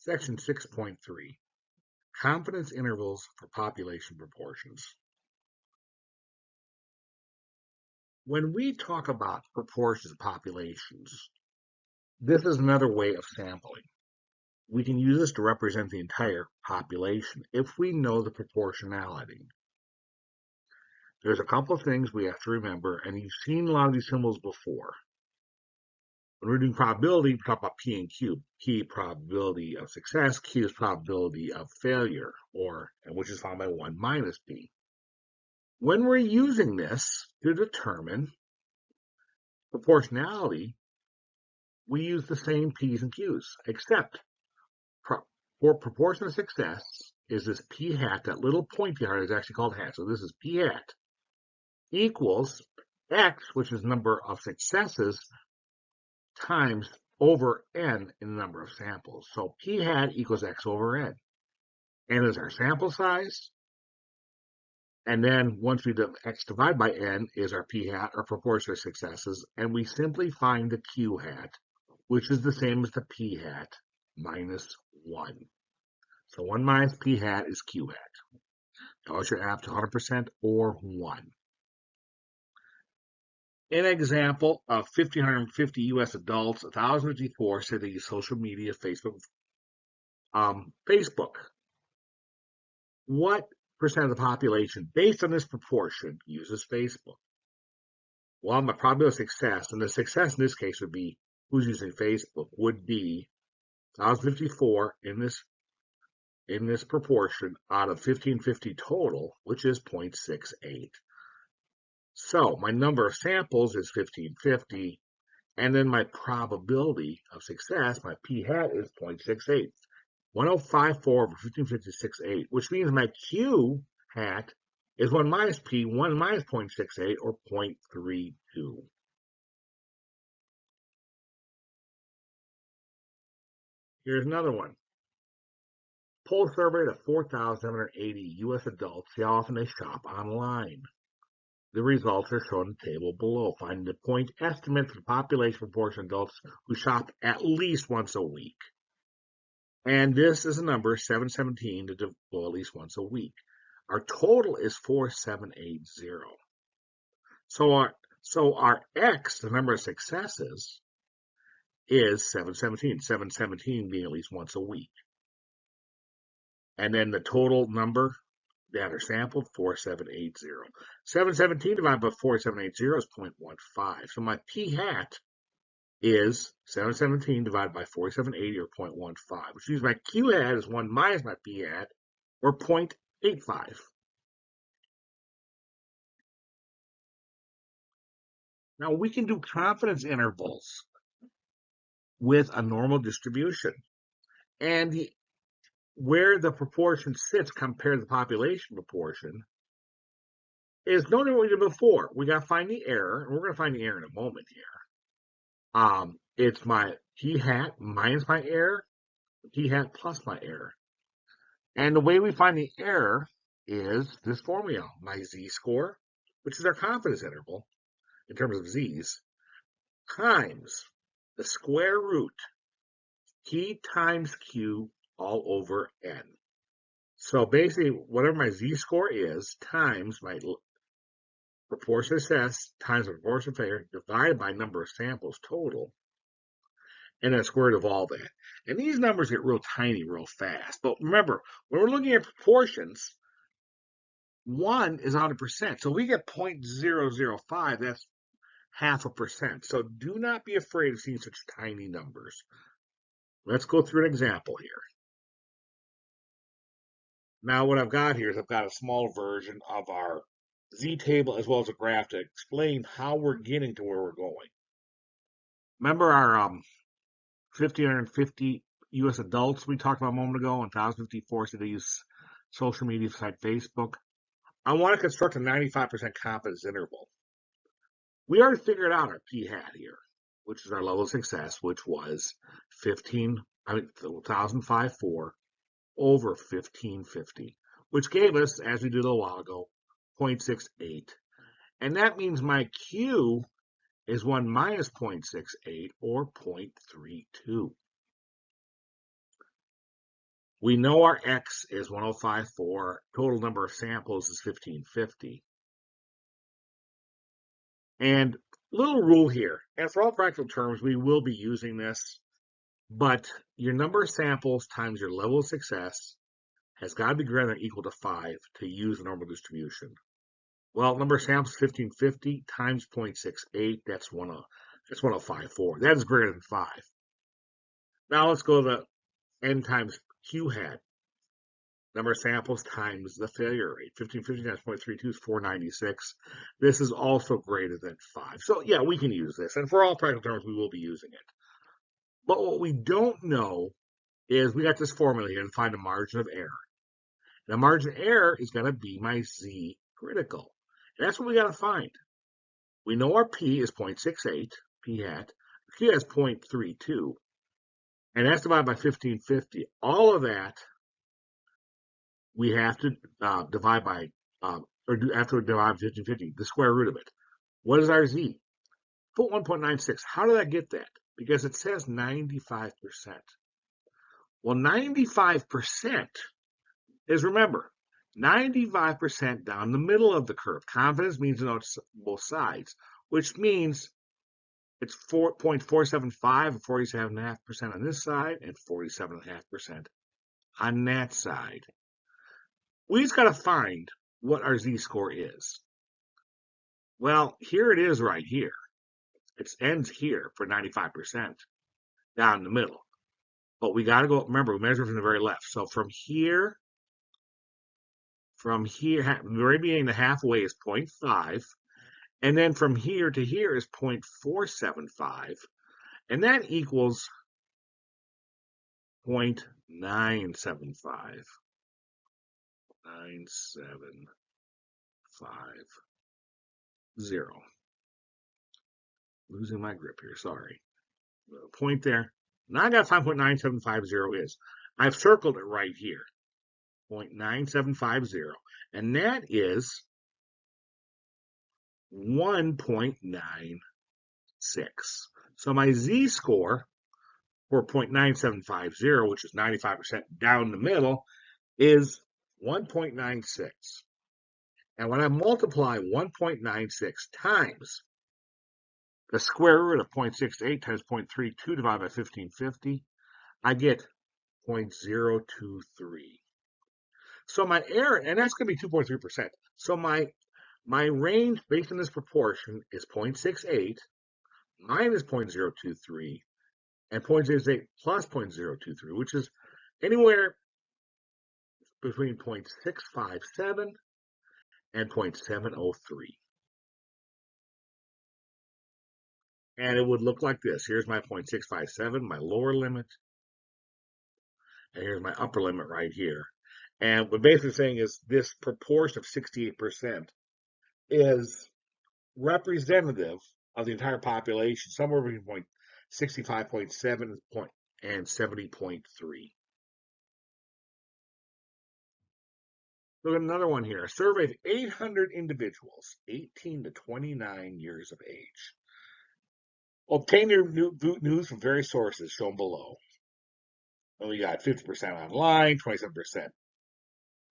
Section 6.3, confidence intervals for population proportions. When we talk about proportions of populations, this is another way of sampling. We can use this to represent the entire population if we know the proportionality. There's a couple of things we have to remember, and you've seen a lot of these symbols before. When we're doing probability, we talk about P and Q. P, probability of success. Q is probability of failure, which is found by 1 minus P. When we're using this to determine proportionality, we use the same P's and Q's, except for proportion of success is this P hat, that little pointy hat is actually called hat. So this is P hat equals X, which is number of successes, times over N in the number of samples. So P hat equals X over N. N is our sample size. And then once we do X divided by N is our P hat, or proportion of successes. And we simply find the Q hat, which is the same as the P hat minus 1. So 1 minus P hat is Q hat. Tells your app to 100% or 1. An example of 1,550 U.S. adults, 1,054 say they use social media, Facebook. What percent of the population, based on this proportion, uses Facebook? Well, my probability of success, and the success in this case would be who's using Facebook, would be 1,054 in this proportion out of 1,550 total, which is 0.68. So my number of samples is 1,550, and then my probability of success, my p hat, is 0.68. 1054 over 1,556.8, which means my q hat is 1 minus p, 1 minus 0.68, or 0.32. Here's another one. Poll survey of 4,780 U.S. adults see how often they shop online. The results are shown in the table below. Find the point estimate for the population proportion of adults who shop at least once a week. And this is a number, 717, to do at least once a week. Our total is 4,780. So our X, the number of successes, is 717. 717 being at least once a week. And then the total number that are sampled, 4,780. 717 divided by 4,780 is 0.15. So my p hat is 717 divided by 4,780, or 0.15, which means my q hat is 1 minus my p hat, or 0.85. Now we can do confidence intervals with a normal distribution. And where the proportion sits compared to the population proportion is no different than what we did before. We got to find the error, and we're going to find the error in a moment here. It's my p hat minus my error, p hat plus my error. And the way we find the error is this formula, my z-score, which is our confidence interval in terms of z's, times the square root p times q all over n. So basically, whatever my z-score is, times my proportion of success times the proportion of failure divided by number of samples total, and then square root of all that. And these numbers get real tiny real fast. But remember, when we're looking at proportions, 1 is 100%. So we get 0.005, that's 0.5%. So do not be afraid of seeing such tiny numbers. Let's go through an example here. Now what I've got here is I've got a small version of our z-table as well as a graph to explain how we're getting to where we're going. Remember our 1,550 U.S. adults we talked about a moment ago, and 1,054 say they use social media like Facebook. I want to construct a 95% confidence interval. We already figured out our p hat here, which is our level of success, which was 1,054 over 1,550, which gave us, as we did a little while ago, 0.68. And that means my q is 1 minus 0.68, or 0.32. We know our X is 1054. Total number of samples is 1550. And little rule here, and for all practical terms, we will be using this, but your number of samples times your level of success has got to be greater than or equal to 5 to use the normal distribution. Well, number of samples 1550 times 0.68, that's 1054. That is greater than 5. Now let's go to n times q hat. Number of samples times the failure rate. 1550 times 0.32 is 496. This is also greater than 5. So yeah, we can use this. And for all practical terms, we will be using it. But what we don't know is we got this formula here to find a margin of error. The margin of error is going to be my z critical. And that's what we got to find. We know our p is 0.68, p hat. Q has 0.32. And that's divided by 1550. All of that we have to divide by, after we divide 1550, the square root of it. What is our z? Put 1.96. How did I get that? Because it says 95%. Well, 95% is, remember, 95% down the middle of the curve. Confidence means to know both sides, which means it's 4.475 or 47.5% on this side and 47.5% on that side. We just got to find what our z-score is. Well, here it is right here. It ends here for 95% down the middle. But we got to go, remember, we measure from the very left. So from here, the very beginning, the halfway is 0.5. And then from here to here is 0.475. And that equals 0.975. 9750. Losing my grip here, sorry. Point there. Now I got to find what 9750 is. I've circled it right here. 0.9750. And that is 1.96. So my z-score for 0.9750, which is 95% down the middle, is 1.96. And when I multiply 1.96 times the square root of 0.68 times 0.32 divided by 1550, I get 0.023. So my error, and that's going to be 2.3%. So my range based on this proportion is 0.68 minus 0.023 and 0.68 plus 0.023, which is anywhere between 0.657 and 0.703. And it would look like this. Here's my 0.657, my lower limit. And here's my upper limit right here. And what basically saying is this proportion of 68% is representative of the entire population, somewhere between 65.7 and 70.3. Look at another one here. A survey of 800 individuals, 18 to 29 years of age. Obtain your news from various sources shown below. And we got 50% online, 27%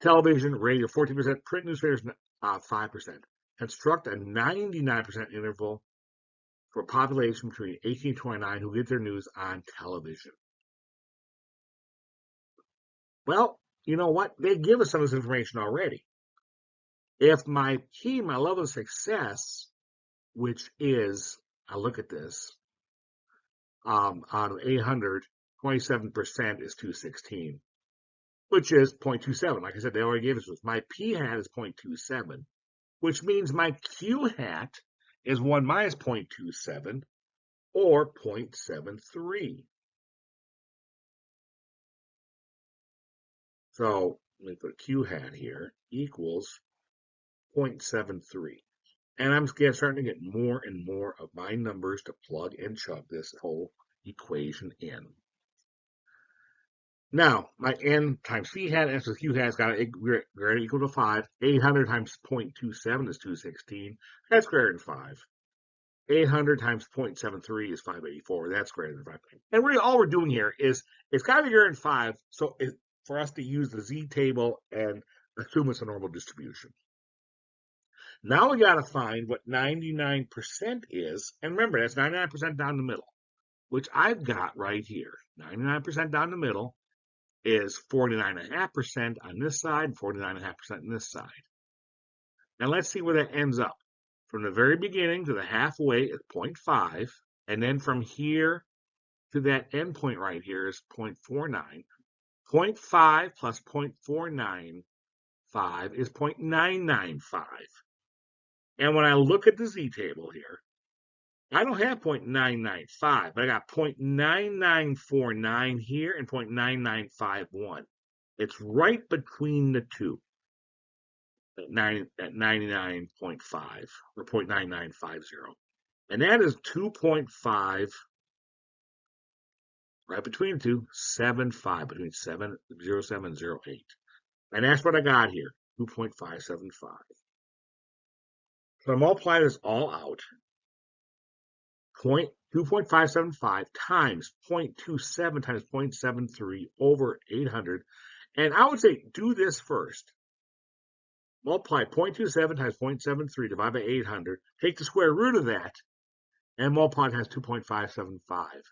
television, radio, 14%, print newspapers, 5%. Construct a 99% interval for a population between 18 and 29 who get their news on television. Well, you know what? They give us some of this information already. If my key, my level of success, which is, I look at this, out of 800, 27% is 216, which is 0.27. Like I said, they already gave us this. My p hat is 0.27, which means my q hat is 1 minus 0.27, or 0.73. So let me put q hat here equals 0.73. And I'm starting to get more and more of my numbers to plug and chug this whole equation in. Now, my n times p hat and q hat has got to greater equal to 5. 800 times 0.27 is 216. That's greater than 5. 800 times 0.73 is 584. That's greater than 5. And really all we're doing here is it's got to be greater than 5. So for us to use the z-table and assume it's a normal distribution. Now we got to find what 99% is. And remember, that's 99% down the middle, which I've got right here. 99% down the middle is 49.5% on this side, 49.5% on this side. Now let's see where that ends up. From the very beginning to the halfway is 0.5, and then from here to that endpoint right here is 0.49. 0.5 plus 0.495 is 0.995. And when I look at the z-table here, I don't have 0.995, but I got 0.9949 here and 0.9951. It's right between the two at 99.5 or 0.9950. And that is 2.5, right between the two, 7.5, between 70708. And that's what I got here, 2.575. So I multiply this all out. 2.575 times 0.27 times 0.73 over 800. And I would say do this first. Multiply 0.27 times 0.73 divided by 800. Take the square root of that and multiply times 2.575.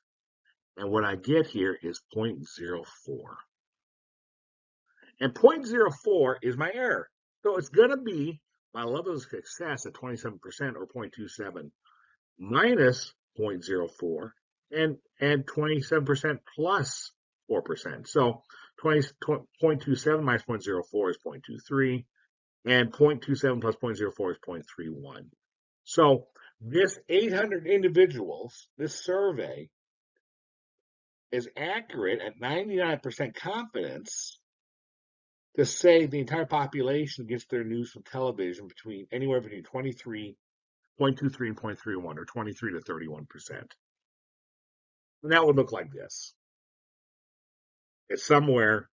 And what I get here is 0.04. And 0.04 is my error. So it's going to be my level of success at 27% or 0.27 minus 0.04 and 27% plus 4%. So 0.27 minus 0.04 is 0.23, and 0.27 plus 0.04 is 0.31. So this 800 individuals, this survey, is accurate at 99% confidence to say the entire population gets their news from television anywhere between 0.23 and 0.31, or 23 to 31%. And that would look like this. It's somewhere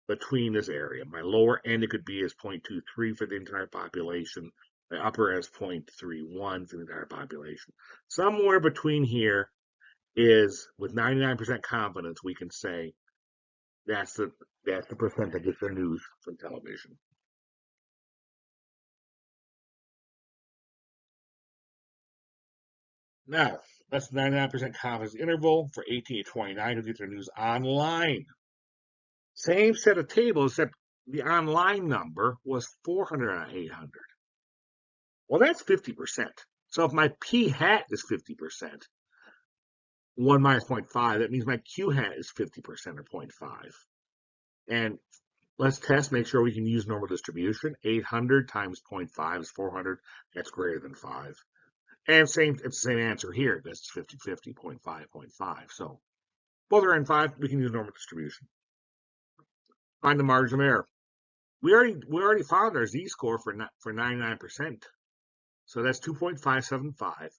between this area. My lower end, it could be as 0.23 for the entire population. The upper as 0.31 for the entire population. Somewhere between here is, with 99% confidence, we can say that's the percent that gets their news from television. Now, that's 99% confidence interval for 18 to 29 who get their news online. Same set of tables, except the online number was 400 out of 800. Well, that's 50%. So if my p hat is 50%, 1 minus 0.5, that means my q hat is 50% or 0.5. And let's test, make sure we can use normal distribution. 800 times 0.5 is 400. That's greater than 5. And it's the same answer here. That's 50-50, 0.5, 0.5. So both are in 5. We can use normal distribution. Find the margin of error. We already found our z-score for 99%. So that's 2.575.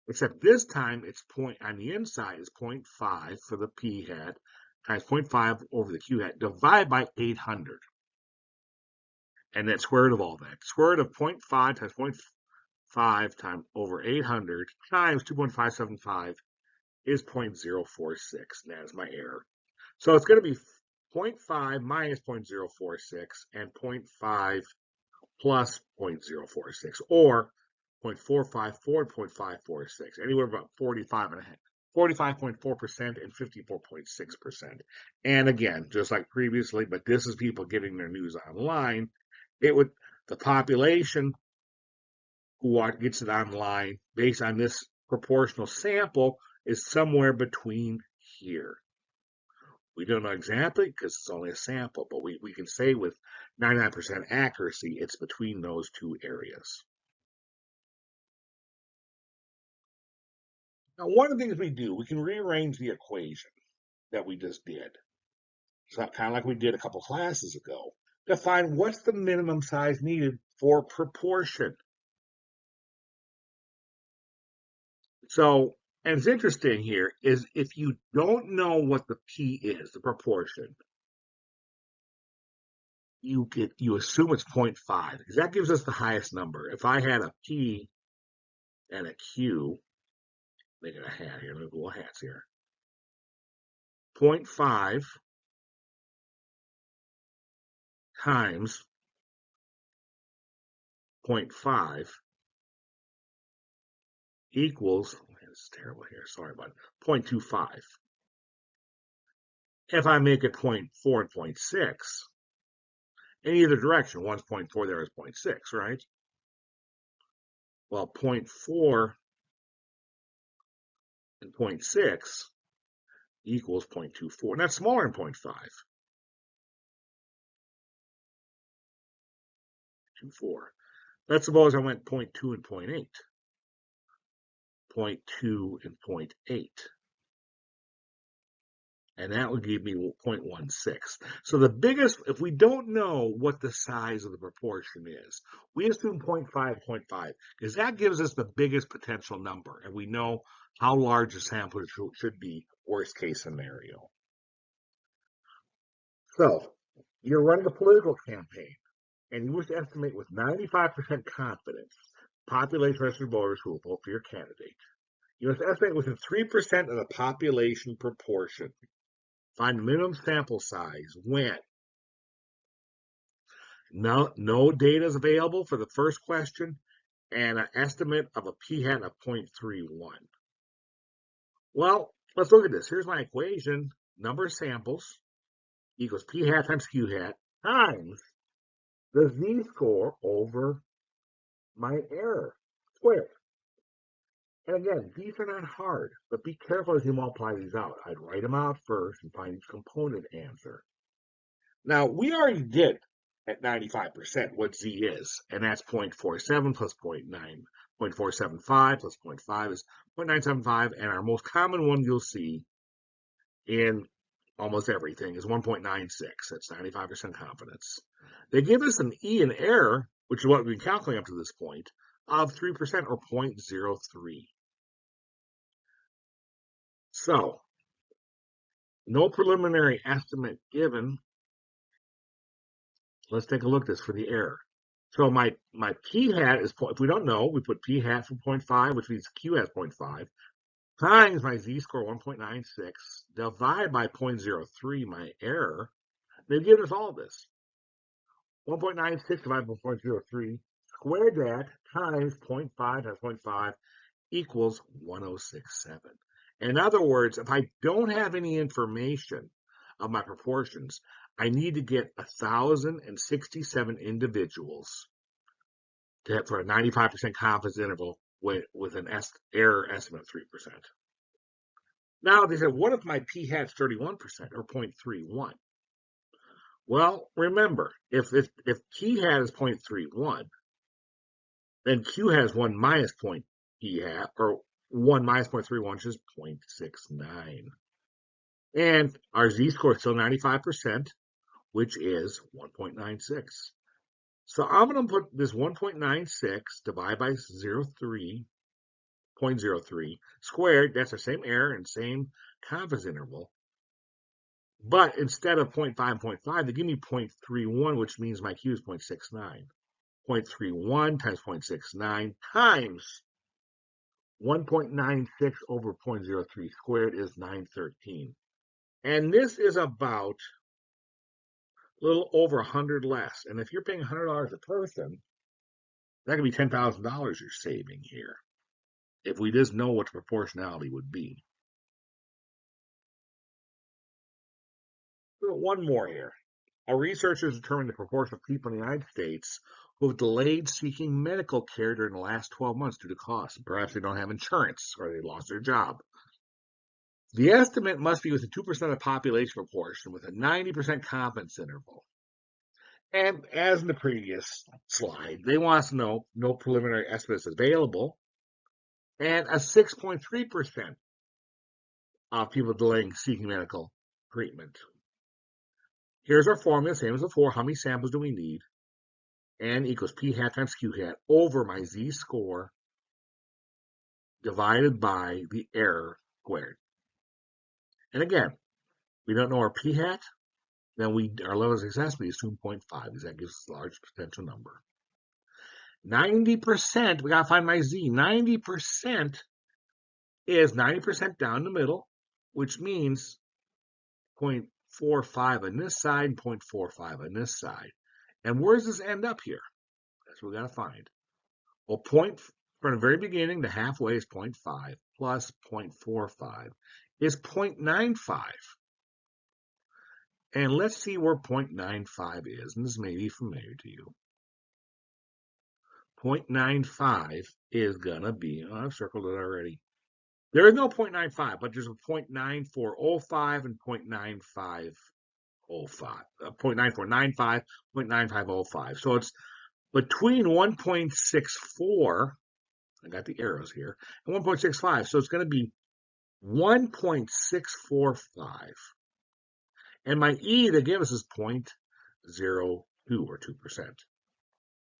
Except this time it's on the inside is 0.5 for the p hat times 0.5 over the q hat divided by 800. And that's square root of all that. Square root of 0.5 times 0.5 times over 800 times 2.575 is 0.046. That is my error. So it's going to be 0.5 minus 0.046 and 0.5 plus 0.046, or 0.454 and 0.546, anywhere about 45.4% and 54.6%. And again, just like previously, but this is people getting their news online. The population who gets it online based on this proportional sample is somewhere between here. We don't know exactly because it's only a sample, but we can say with 99% accuracy, it's between those two areas. Now, one of the things we do, we can rearrange the equation that we just did. So kind of like we did a couple classes ago, to find what's the minimum size needed for proportion. So, and it's interesting here is if you don't know what the p is, the proportion, you assume it's 0.5 because that gives us the highest number. If I had a p and a q, make it a hat here, little hats here. 0.5 times 0.5 equals, it's terrible here, sorry about it, 0.25. If I make it 0.4 and 0.6, in either direction, one's 0.4, there is 0.6, right? Well, 0.4 and 0.6 equals 0.24, and that's smaller than 0.5. 24. Let's suppose I went 0.2 and 0.8. 0.2 and 0.8. And that would give me 0.16. So the biggest, if we don't know what the size of the proportion is, we assume 0.5, 0.5, because that gives us the biggest potential number, and we know how large the sample should be, worst case scenario. So you're running a political campaign, and you wish to estimate with 95% confidence population registered voters who will vote for your candidate. You must estimate within 3% of the population proportion. Find the minimum sample size when no data is available for the first question and an estimate of a p-hat of 0.31. Well, let's look at this. Here's my equation. Number of samples equals p-hat times q-hat times the z-score over my error squared. And again, these are not hard, but be careful as you multiply these out. I'd write them out first and find each component answer. Now, we already did at 95% what z is, and that's 0.47 plus 0.9, 0.475 plus 0.5 is 0.975, and our most common one you'll see in almost everything is 1.96. That's 95% confidence. They give us an E in error, which is what we've been calculating up to this point, of 3% or 0.03. So, no preliminary estimate given. Let's take a look at this for the error. So my p-hat is, if we don't know, we put p-hat for 0.5, which means q has 0.5, times my z-score 1.96, divide by 0.03, my error. They've given us all of this. 1.96 divided by 0.03, squared that, times 0.5 times 0.5 equals 1067. In other words, if I don't have any information of my proportions, I need to get 1,067 individuals for a 95% confidence interval with an error estimate of 3%. Now they said, what if my p-hat's 31% or 0.31? Well, remember, if p-hat is 0.31, then q has 1 minus p-hat, or 1 minus 0.31, which is 0.69. And our z-score is still 95%, which is 1.96. So I'm going to put this 1.96 divided by 0.03 squared. That's the same error and same confidence interval. But instead of 0.5 and 0.5, they give me 0.31, which means my q is 0.69. 0.31 times 0.69 times 1.96 over 0.03 squared is 913. And this is about a little over 100 less. And if you're paying $100 a person, that could be $10,000 you're saving here, if we just know what the proportionality would be. One more here. Our researchers determined the proportion of people in the United States who have delayed seeking medical care during the last 12 months due to costs. Perhaps they don't have insurance or they lost their job. The estimate must be within 2% of the population proportion with a 90% confidence interval. And as in the previous slide, they want us to know no preliminary estimates available and a 6.3% of people delaying seeking medical treatment. Here's our formula, same as before. How many samples do we need? N equals p-hat times q-hat over my z-score divided by the error squared. And again, we don't know our p-hat, then our level of success is 2.5, because that gives us a large potential number. 90%, we got to find my z. 90% is 90% down the middle, which means 0.45 on this side and 0.45 on this side. And where does this end up here? That's what we got to find. Well, point from the very beginning to halfway is 0.5 plus 0.45 is 0.95. And let's see where 0.95 is. And this may be familiar to you. 0.95 is going to be, oh, I've circled it already. There is no 0.95, but there's a 0.9405 and 0.9505. 0.9495, 0.9505. So it's between 1.64, I got the arrows here, and 1.65. So it's going to be 1.645. And my E they give us is 0.02 or 2%.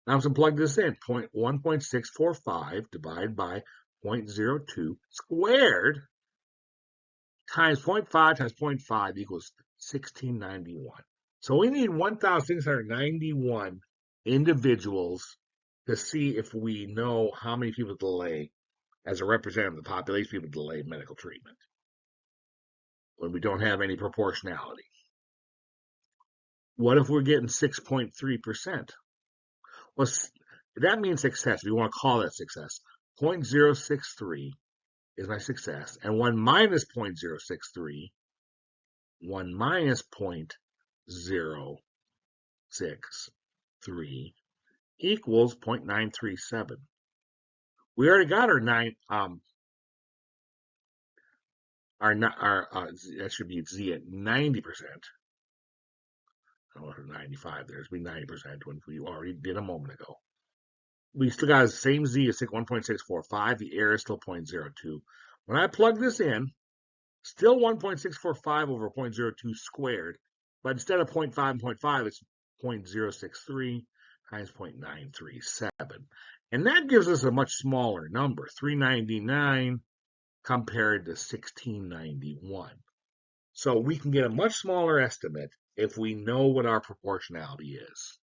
Now I'm going to plug this in. 1.645 divided by 0.02 squared times 0.5 times 0.5 equals 1691. So we need 1,691 individuals to see if we know how many people delay, as a representative of the population, people delay medical treatment when we don't have any proportionality. What if we're getting 6.3%? Well, that means success. We want to call that success. 0.063 is my success. And 1 minus 0.063, 1 minus 0.063 equals 0.937. We already got our that should be Z at 90%. I don't know if 95 there. It's be 90% when we already did a moment ago. We still got the same Z as 1.645. The error is still 0.02. When I plug this in, still 1.645 over 0.02 squared, but instead of 0.5 and 0.5, it's 0.063 times 0.937. And that gives us a much smaller number, 399 compared to 1691. So we can get a much smaller estimate if we know what our proportionality is.